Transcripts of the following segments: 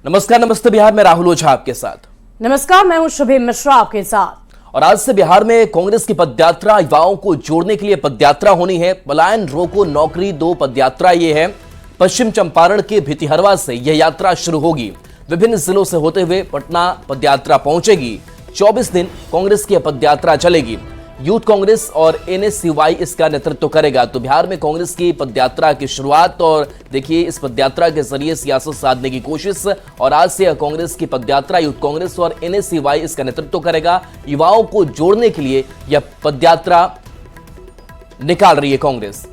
नमस्कार, नमस्ते बिहार में राहुल ओझा आपके साथ। नमस्कार, मैं हूं शुभम मिश्रा आपके साथ। और आज से बिहार में कांग्रेस की पदयात्रा, युवाओं को जोड़ने के लिए पदयात्रा होनी है। पलायन रोको नौकरी दो पदयात्रा ये है। पश्चिम चंपारण के भितिहरवा से यह यात्रा शुरू होगी। विभिन्न जिलों से होते हुए पटना पदयात्रा पहुंचेगी। 24 दिन कांग्रेस की पदयात्रा चलेगी। यूथ कांग्रेस और एनएसयूआई इसका नेतृत्व करेगा। तो बिहार में कांग्रेस की पदयात्रा की शुरुआत, और देखिए इस पदयात्रा के जरिए सियासत साधने की कोशिश। और आज से कांग्रेस की पदयात्रा, यूथ कांग्रेस और एनएसयूआई इसका नेतृत्व करेगा। युवाओं को जोड़ने के लिए यह पदयात्रा निकाल रही है कांग्रेस।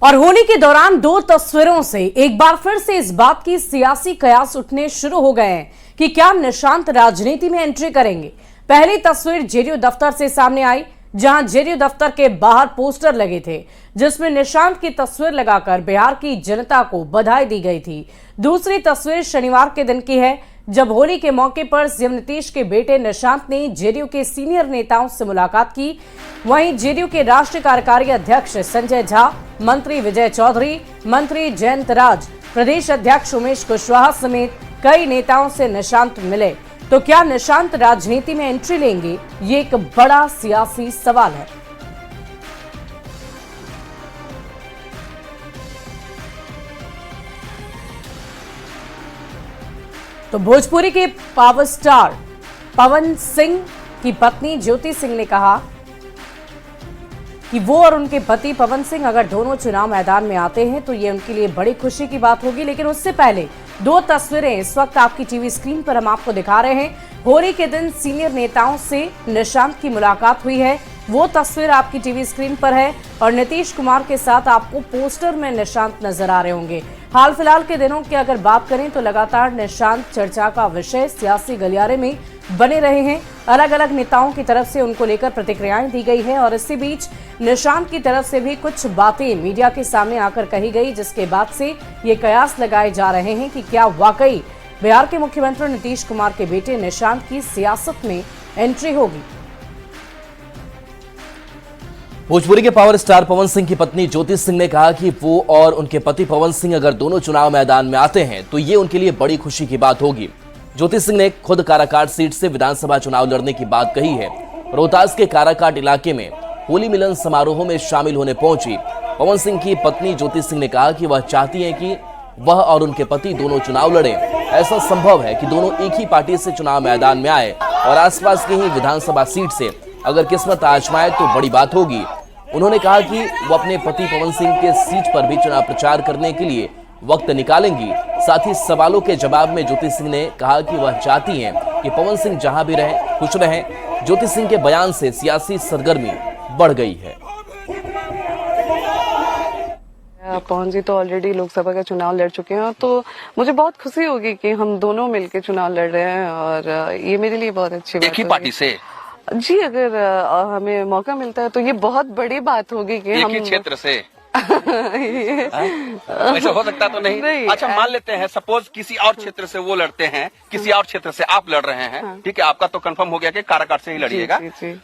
और होली के दौरान दो तस्वीरों से एक बार फिर से इस बात की सियासी कयास उठने शुरू हो गए हैं कि क्या निशांत राजनीति में एंट्री करेंगे। पहली तस्वीर जेडीयू दफ्तर से सामने आई, जहां जेडीयू दफ्तर के बाहर पोस्टर लगे थे जिसमें निशांत की तस्वीर लगाकर बिहार की जनता को बधाई दी गई थी। दूसरी तस्वीर शनिवार के दिन की है, जब होली के मौके पर सीएम नीतीश के बेटे निशांत ने जेडीयू के सीनियर नेताओं से मुलाकात की। वहीं जेडीयू के राष्ट्रीय कार्यकारी अध्यक्ष संजय झा, मंत्री विजय चौधरी, मंत्री जयंत राज, प्रदेश अध्यक्ष उमेश कुशवाहा समेत कई नेताओं से निशांत मिले। तो क्या निशांत राजनीति में एंट्री लेंगे, ये एक बड़ा सियासी सवाल है। तो भोजपुरी के पावर स्टार पवन सिंह की पत्नी ज्योति सिंह ने कहा कि वो और उनके पति पवन सिंह अगर दोनों चुनाव मैदान में आते हैं तो ये उनके लिए बड़ी खुशी की बात होगी। लेकिन उससे पहले दो तस्वीरें इस वक्त आपकी टीवी स्क्रीन पर हम आपको दिखा रहे हैं। होली के दिन सीनियर नेताओं से निशांत की मुलाकात हुई है, वो तस्वीर आपकी टीवी स्क्रीन पर है। और नीतीश कुमार के साथ आपको पोस्टर में निशांत नजर आ रहे होंगे। हाल फिलहाल के दिनों की अगर बात करें तो लगातार निशांत चर्चा का विषय सियासी गलियारे में बने रहे हैं। अलग अलग नेताओं की तरफ से उनको लेकर प्रतिक्रियाएं दी गई है। और इसी बीच निशांत की तरफ से भी कुछ बातें मीडिया के सामने आकर कही गई, जिसके बाद से ये कयास लगाए जा रहे हैं कि क्या वाकई बिहार के मुख्यमंत्री नीतीश कुमार के बेटे निशांत की सियासत में एंट्री होगी। भोजपुरी के पावर स्टार पवन सिंह की पत्नी ज्योति सिंह ने कहा कि वो और उनके पति पवन सिंह अगर दोनों चुनाव मैदान में आते हैं तो ये उनके लिए बड़ी खुशी की बात होगी। ज्योति सिंह ने खुद काराकाट सीट से विधानसभा चुनाव लड़ने की बात कही है। रोहतास के काराकाट इलाके में होली मिलन समारोह में शामिल होने पहुंची पवन सिंह की पत्नी ज्योति सिंह ने कहा कि वह चाहती हैं कि वह और उनके पति दोनों चुनाव लड़ें। ऐसा संभव है कि दोनों एक ही पार्टी से चुनाव मैदान में आए और आसपास की ही विधानसभा सीट से अगर किस्मत आजमाए तो बड़ी बात होगी। उन्होंने कहा कि वो अपने पति पवन सिंह के सीट पर भी चुनाव प्रचार करने के लिए वक्त निकालेंगी। साथ ही सवालों के जवाब में ज्योति सिंह ने कहा कि वह चाहती हैं कि पवन सिंह जहां भी रहें खुश रहें। ज्योति सिंह के बयान से सियासी सरगर्मी बढ़ गई है। पवन जी तो ऑलरेडी लोकसभा का चुनाव लड़ चुके हैं, तो मुझे बहुत खुशी होगी कि हम दोनों मिलकर चुनाव लड़ रहे हैं। और ये मेरे लिए बहुत अच्छी बात है। एक ही पार्टी से जी, अगर हमें मौका मिलता है तो ये बहुत बड़ी बात होगी कि एक ही क्षेत्र से वैसे हो सकता तो नहीं। अच्छा, मान लेते हैं सपोज किसी और क्षेत्र से वो लड़ते हैं, किसी और क्षेत्र से आप लड़ रहे हैं। ठीक है, आपका तो कंफर्म हो गया कि काराकाट से ही लड़िएगा।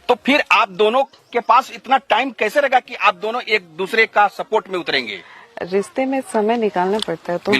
तो फिर आप दोनों के पास इतना टाइम कैसे रहेगा कि आप दोनों एक दूसरे का सपोर्ट में उतरेंगे? रिश्ते में समय निकालना पड़ता है, तो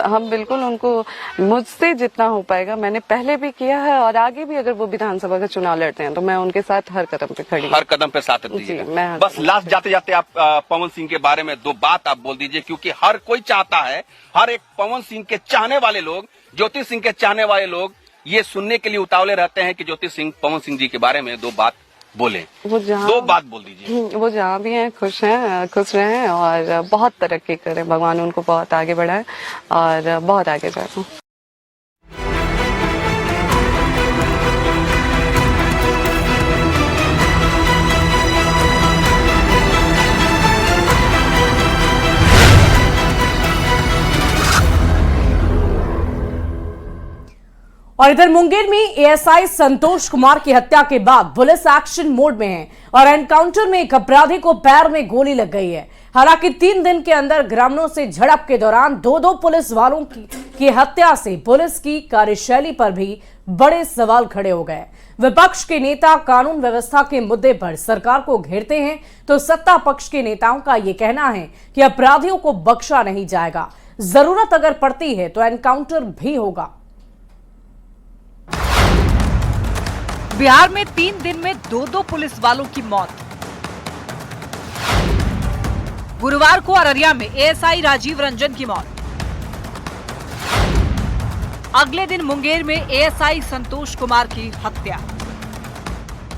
हम बिल्कुल उनको, मुझसे जितना हो पाएगा मैंने पहले भी किया है और आगे भी अगर वो विधानसभा का चुनाव लड़ते हैं तो मैं उनके साथ हर कदम पे खड़ी, हर कदम पे साथ दीजिएगा। बस लास्ट जाते जाते आप पवन सिंह के बारे में दो बात आप बोल दीजिए, क्योंकि हर कोई चाहता है, हर एक पवन सिंह के चाहने वाले लोग, ज्योति सिंह के चाहने वाले लोग ये सुनने के लिए उतावले रहते हैं कि ज्योति सिंह पवन सिंह जी के बारे में दो बात बोले। वो दो बात बोल दीजिए। वो जहाँ भी हैं खुश रहें और बहुत तरक्की करें। भगवान उनको बहुत आगे बढ़ाए और बहुत आगे जाए। और इधर मुंगेर में एएसआई संतोष कुमार की हत्या के बाद पुलिस एक्शन मोड में है और एनकाउंटर में एक अपराधी को पैर में गोली लग गई है। हालांकि 3 दिन के अंदर ग्रामीणों से झड़प के दौरान दो पुलिस वालों की हत्या से पुलिस की कार्यशैली पर भी बड़े सवाल खड़े हो गए। विपक्ष के नेता कानून व्यवस्था के मुद्दे पर सरकार को घेरते हैं, तो सत्ता पक्ष के नेताओं का यह कहना है कि अपराधियों को बख्शा नहीं जाएगा, जरूरत अगर पड़ती है तो एनकाउंटर भी होगा। बिहार में 3 दिन में 2 पुलिस वालों की मौत। गुरुवार को अररिया में एएसआई राजीव रंजन की मौत। अगले दिन मुंगेर में एएसआई संतोष कुमार की हत्या।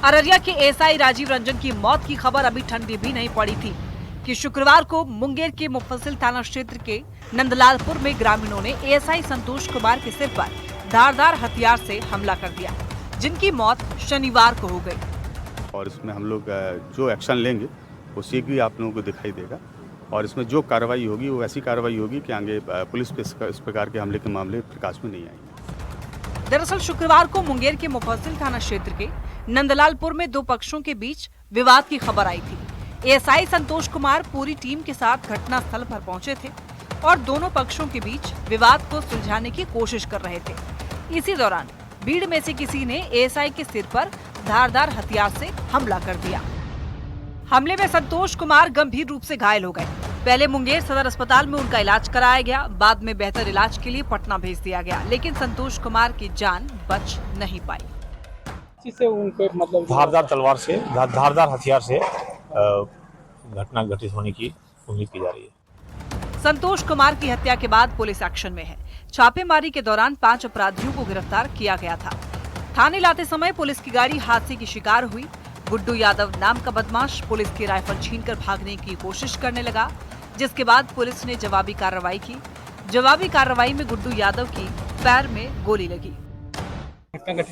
अररिया के एएसआई राजीव रंजन की मौत की खबर अभी ठंडी भी नहीं पड़ी थी कि शुक्रवार को मुंगेर के मुफस्सिल थाना क्षेत्र के नंदलालपुर में ग्रामीणों ने एएसआई संतोष कुमार के सिर पर धारदार हथियार से हमला कर दिया, जिनकी मौत शनिवार को हो गई। और इसमें हम लोग जो एक्शन लेंगे वो शीघ्र ही आप लोगों को दिखाई देगा, और इसमें जो कार्रवाई होगी वो ऐसी कार्रवाई होगी कि आगे पुलिस पे इस प्रकार के हमले के मामले प्रकाश में नहीं आएंगे। दरअसल शुक्रवार को मुंगेर के मुफस्सिल थाना क्षेत्र के नंदलालपुर में 2 पक्षों के बीच विवाद की खबर आई थी। एएसआई संतोष कुमार पूरी टीम के साथ घटनास्थल पर पहुंचे थे और दोनों पक्षों के बीच विवाद को सुलझाने की कोशिश कर रहे थे। इसी दौरान भीड़ में से किसी ने एएसआई के सिर पर धारदार हथियार से हमला कर दिया। हमले में संतोष कुमार गंभीर रूप से घायल हो गए। पहले मुंगेर सदर अस्पताल में उनका इलाज कराया गया, बाद में बेहतर इलाज के लिए पटना भेज दिया गया, लेकिन संतोष कुमार की जान बच नहीं पाई। से उनके मतलब धारदार तलवार से धारदार हथियार से घटना घटित होने की उम्मीद की जा रही है। संतोष कुमार की हत्या के बाद पुलिस एक्शन में है। छापेमारी के दौरान 5 अपराधियों को गिरफ्तार किया गया था। थाने लाते समय पुलिस की गाड़ी हादसे की शिकार हुई। गुड्डू यादव नाम का बदमाश पुलिस की राइफल छीनकर भागने की कोशिश करने लगा, जिसके बाद पुलिस ने जवाबी कार्रवाई की। जवाबी कार्रवाई में गुड्डू यादव की पैर में गोली लगी।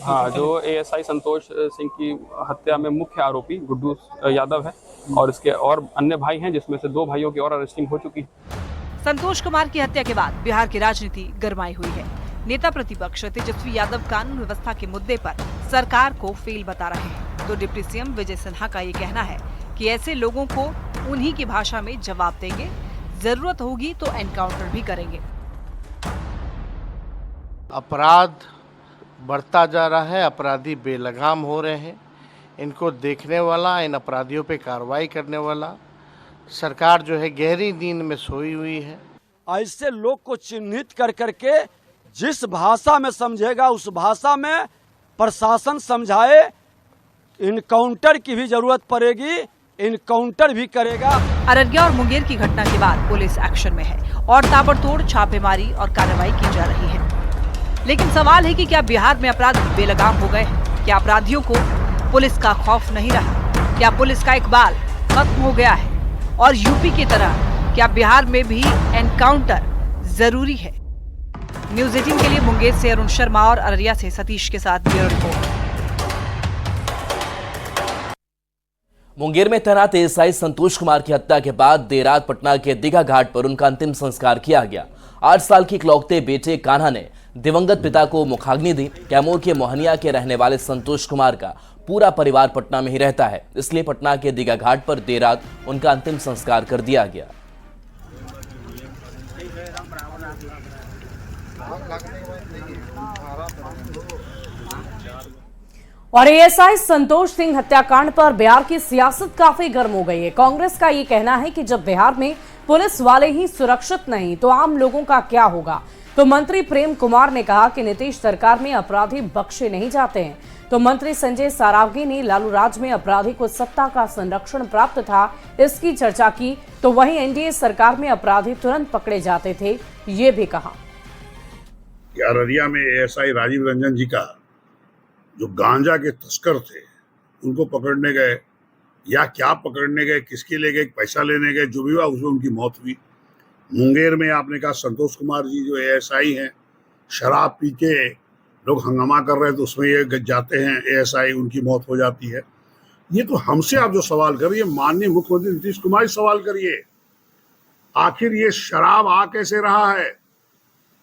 हाँ, जो एएसआई संतोष सिंह की हत्या में मुख्य आरोपी गुड्डू यादव है और इसके और अन्य भाई हैं, जिसमें से 2 भाइयों की और अरेस्टिंग हो चुकी है। संतोष कुमार की हत्या के बाद बिहार की राजनीति गरमाई हुई है। नेता प्रतिपक्ष तेजस्वी यादव कानून व्यवस्था के मुद्दे पर सरकार को फेल बता रहे हैं, तो डिप्टी सीएम विजय सिन्हा का ये कहना है कि ऐसे लोगों को उन्हीं की भाषा में जवाब देंगे, जरूरत होगी तो एनकाउंटर भी करेंगे। अपराध बढ़ता जा रहा है, अपराधी बेलगाम हो रहे हैं। इनको देखने वाला, इन अपराधियों पे कार्रवाई करने वाला सरकार जो है गहरी नींद में सोई हुई है। ऐसे लोग को चिन्हित कर करके जिस भाषा में समझेगा उस भाषा में प्रशासन समझाए। इनकाउंटर की भी जरूरत पड़ेगी, इनकाउंटर भी करेगा। अररिया और मुंगेर की घटना के बाद पुलिस एक्शन में है और ताबड़तोड़ छापेमारी और कार्रवाई की जा रही है। लेकिन सवाल है कि क्या बिहार में अपराध बेलगाम हो गए हैं? क्या अपराधियों को पुलिस का खौफ नहीं रहा? क्या पुलिस का इकबाल खत्म हो गया है? और यूपी की तरह क्या बिहार में भी एनकाउंटर जरूरी है? न्यूज़ 18 के लिए मुंगेर से अरुण शर्मा और अररिया से सतीश के साथ ब्यूरो रिपोर्ट। मुंगेर में तैनात एएसआई संतोष कुमार की हत्या के बाद देर रात पटना के दीघा घाट पर उनका अंतिम संस्कार किया गया। 8 साल की इकलौते बेटे कान्हा ने दिवंगत पिता को मुखाग्नि दी। कैमूर के मोहनिया के रहने वाले संतोष कुमार का पूरा परिवार पटना में ही रहता है, इसलिए पटना के दीघा घाट पर देर रात उनका अंतिम संस्कार कर दिया गया। और एएसआई संतोष सिंह हत्याकांड पर बिहार की सियासत काफी गर्म हो गई है। कांग्रेस का ये कहना है कि जब बिहार में पुलिस वाले ही सुरक्षित नहीं तो आम लोगों का क्या होगा। तो मंत्री प्रेम कुमार ने कहा कि नीतीश सरकार में अपराधी बख्शे नहीं जाते हैं। तो मंत्री संजय सारावगी ने लालू राज में अपराधी को सत्ता का संरक्षण प्राप्त था, इसकी चर्चा की। तो वहीं एनडीए सरकार में अपराधी तुरंत पकड़े जाते थे, ये भी कहा। अररिया में एएसआई राजीव रंजन जी का जो गांजा के तस्कर थे उनको पकड़ने गए या क्या पकड़ने गए, किसके ले गए, पैसा लेने गए, जो भी हुआ उसमें उनकी मौत हुई। मुंगेर में आपने कहा संतोष कुमार जी जो एएसआई हैं, शराब पी के लोग हंगामा कर रहे थे, उसमें ये जाते हैं एएसआई, उनकी मौत हो जाती है। ये तो हमसे आप जो सवाल कर रही है, माननीय मुख्यमंत्री नीतीश कुमार सवाल करिए, आखिर ये शराब आ कैसे रहा है?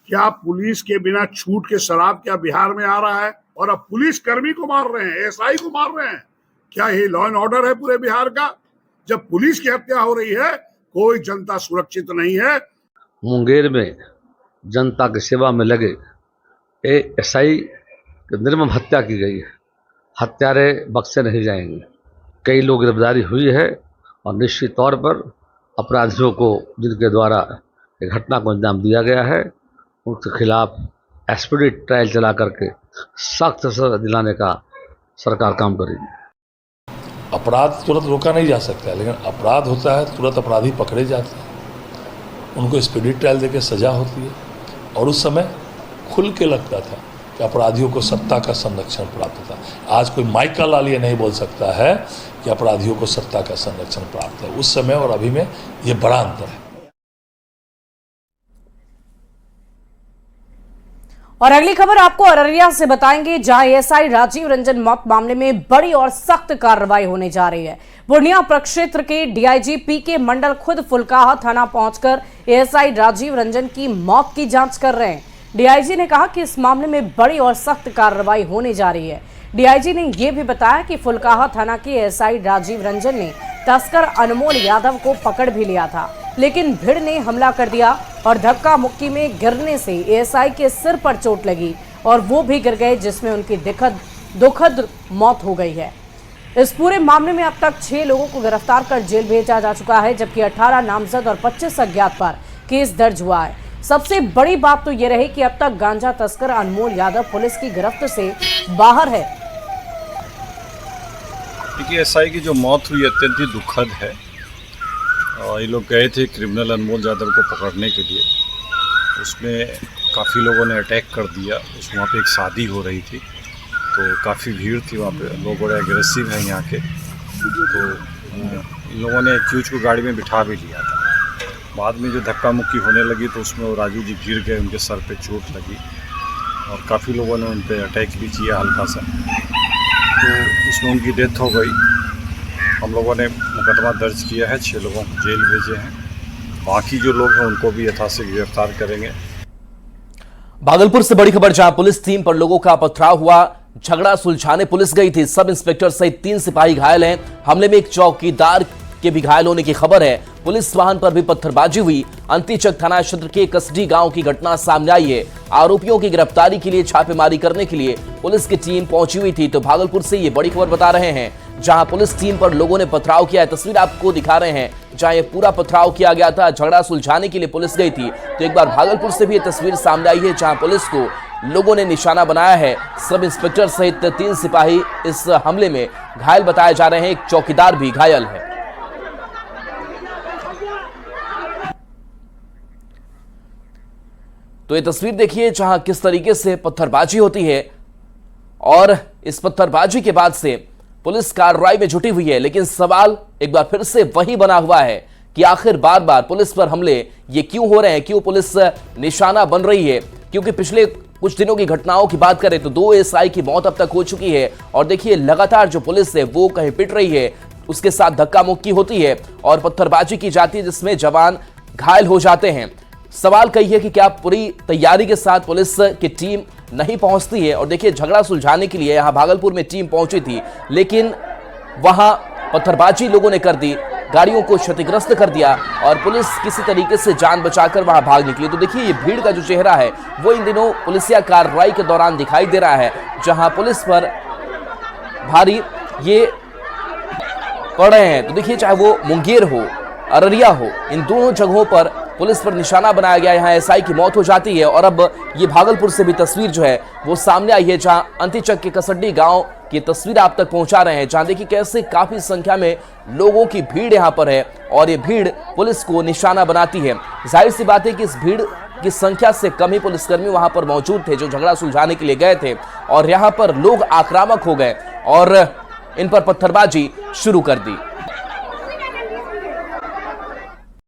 क्या पुलिस के बिना छूट के शराब क्या बिहार में आ रहा है? और अब पुलिस कर्मी को मार रहे हैं, एएसआई को मार रहे हैं। क्या ये लॉ एंड ऑर्डर है पूरे बिहार का? जब पुलिस की हत्या हो रही है, कोई जनता सुरक्षित नहीं है। मुंगेर में जनता की सेवा में लगे एएसआई की निर्मम हत्या की गई है। हत्यारे बख्शे नहीं जाएंगे। कई लोग गिरफ्तारी हुई है और निश्चित तौर पर अपराधियों को जिनके द्वारा एक घटना को अंजाम दिया गया है उनके खिलाफ एक्सपीडिट ट्रायल चला करके सख्त सजा दिलाने का सरकार काम करेगी। अपराध तुरंत रोका नहीं जा सकता, लेकिन अपराध होता है तुरंत अपराधी पकड़े जाते हैं, उनको स्पीडी ट्रायल देकर सजा होती है। और उस समय खुल के लगता था कि अपराधियों को सत्ता का संरक्षण प्राप्त था। आज कोई माइक का लाल ये नहीं बोल सकता है कि अपराधियों को सत्ता का संरक्षण प्राप्त है। उस समय और अभी में ये बड़ा अंतर है। और अगली खबर आपको अररिया से बताएंगे, जहां एएसआई राजीव रंजन मौत मामले में बड़ी और सख्त कार्रवाई होने जा रही है। पूर्णिया प्रक्षेत्र के डीआईजी पीके मंडल खुद फुलकाहा थाना पहुंचकर एएसआई राजीव रंजन की मौत की जांच कर रहे हैं। डीआईजी ने कहा कि इस मामले में बड़ी और सख्त कार्रवाई होने जा रही है। डीआईजी ने यह भी बताया कि फुलकाहा थाना के एएसआई राजीव रंजन ने तस्कर अनमोल यादव को पकड़ भी लिया था, लेकिन भीड़ ने हमला कर दिया और धक्का मुक्की में गिरने से एएसआई के सिर पर चोट लगी और वो भी गिर गए, जिसमें उनकी दुखद मौत हो गई है। इस पूरे मामले में अब तक 6 लोगों को गिरफ्तार कर जेल भेजा जा चुका है, जबकि 18 नामजद और 25 अज्ञात पर केस दर्ज हुआ है। सबसे बड़ी बात तो ये रही कि अब तक गांजा तस्कर अनमोल यादव पुलिस की गिरफ्त से बाहर है। देखिए, एसआई की जो मौत हुई अत्यंत ही दुखद है। और ये लोग गए थे क्रिमिनल अनमोल यादव को पकड़ने के लिए, उसमें काफ़ी लोगों ने अटैक कर दिया। वहाँ पे एक शादी हो रही थी तो काफ़ी भीड़ थी वहाँ पे, लोग बड़े एग्रेसिव हैं यहाँ के। तो इन लोगों ने एक्यूज को गाड़ी में बिठा भी लिया था। बाद में जो धक्का मुक्की होने लगी तो उसमें वो राजू जी गिर गए, उनके सर पे चोट लगी और काफ़ी लोगों ने उन पर अटैक भी किया हल्का सा, तो उसमें उनकी डेथ हो गई। हम लोगों ने मुकदमा दर्ज किया है, 6 लोगों को जेल भेजे हैं। बाकी जो लोग हैं उनको भी यथाशीघ्र गिरफ्तार करेंगे। भागलपुर से बड़ी खबर, जहां पुलिस टीम पर लोगों का पथराव हुआ। झगड़ा सुलझाने पुलिस गई थी। सब इंस्पेक्टर सहित 3 सिपाही घायल हैं। हमले में एक चौकीदार के भी घायल होने की खबर है। पुलिस वाहन पर भी पत्थरबाजी हुई। अंतिचक थाना क्षेत्र के कसडी गांव की घटना सामने आई है। आरोपियों की गिरफ्तारी के लिए छापेमारी करने के लिए पुलिस की टीम पहुंची हुई थी। तो भागलपुर से ये बड़ी खबर बता रहे हैं, जहां पुलिस टीम पर लोगों ने पथराव किया है। तस्वीर आपको दिखा रहे हैं जहां ये पूरा पथराव किया गया था। झगड़ा सुलझाने के लिए पुलिस गई थी। तो एक बार भागलपुर से भी ये तस्वीर सामने आई है, जहां पुलिस को लोगों ने निशाना बनाया है। सब इंस्पेक्टर सहित 3 सिपाही इस हमले में घायल बताए जा रहे हैं। एक चौकीदार भी घायल है। तो ये तस्वीर देखिए जहां किस तरीके से पत्थरबाजी होती है और इस पत्थरबाजी के बाद से पुलिस कार्रवाई में जुटी हुई है। लेकिन सवाल एक बार फिर से वही बना हुआ है कि आखिर बार बार पुलिस पर हमले ये क्यों हो रहे हैं, क्यों पुलिस निशाना बन रही है। क्योंकि पिछले कुछ दिनों की घटनाओं की बात करें तो 2 एएसआई की मौत अब तक हो चुकी है और देखिए लगातार जो पुलिस है वो कहीं पिट रही है, उसके साथ धक्का मुक्की होती है और पत्थरबाजी की जाती है, जिसमें जवान घायल हो जाते हैं। सवाल कही है कि क्या पूरी तैयारी के साथ पुलिस की टीम नहीं पहुंचती है। और देखिए, झगड़ा सुलझाने के लिए यहां भागलपुर में टीम पहुंची थी, लेकिन वहां पत्थरबाजी लोगों ने कर दी, गाड़ियों को क्षतिग्रस्त कर दिया और पुलिस किसी तरीके से जान बचाकर वहां भाग निकली। तो देखिए, ये भीड़ का जो चेहरा है वो इन दिनों पुलिसिया कार्रवाई के दौरान दिखाई दे रहा है, जहां पुलिस पर भारी ये पड़ रहे हैं। तो देखिए, चाहे वो मुंगेर हो, अररिया हो, इन दोनों जगहों पर पुलिस पर निशाना बनाया गया। यहाँ एसआई की मौत हो जाती है और अब ये भागलपुर से भी तस्वीर जो है वो सामने आई है, जहां अंतिचक के कसड्डी गांव की तस्वीर आप तक पहुंचा रहे हैं, जहां देखिए कैसे काफी संख्या में लोगों की भीड़ यहां पर है और ये भीड़ पुलिस को निशाना बनाती है। जाहिर सी बात है कि इस भीड़ की संख्या से कम ही पुलिसकर्मी वहां पर मौजूद थे जो झगड़ा सुलझाने के लिए गए थे और यहां पर लोग आक्रामक हो गए और इन पर पत्थरबाजी शुरू कर दी।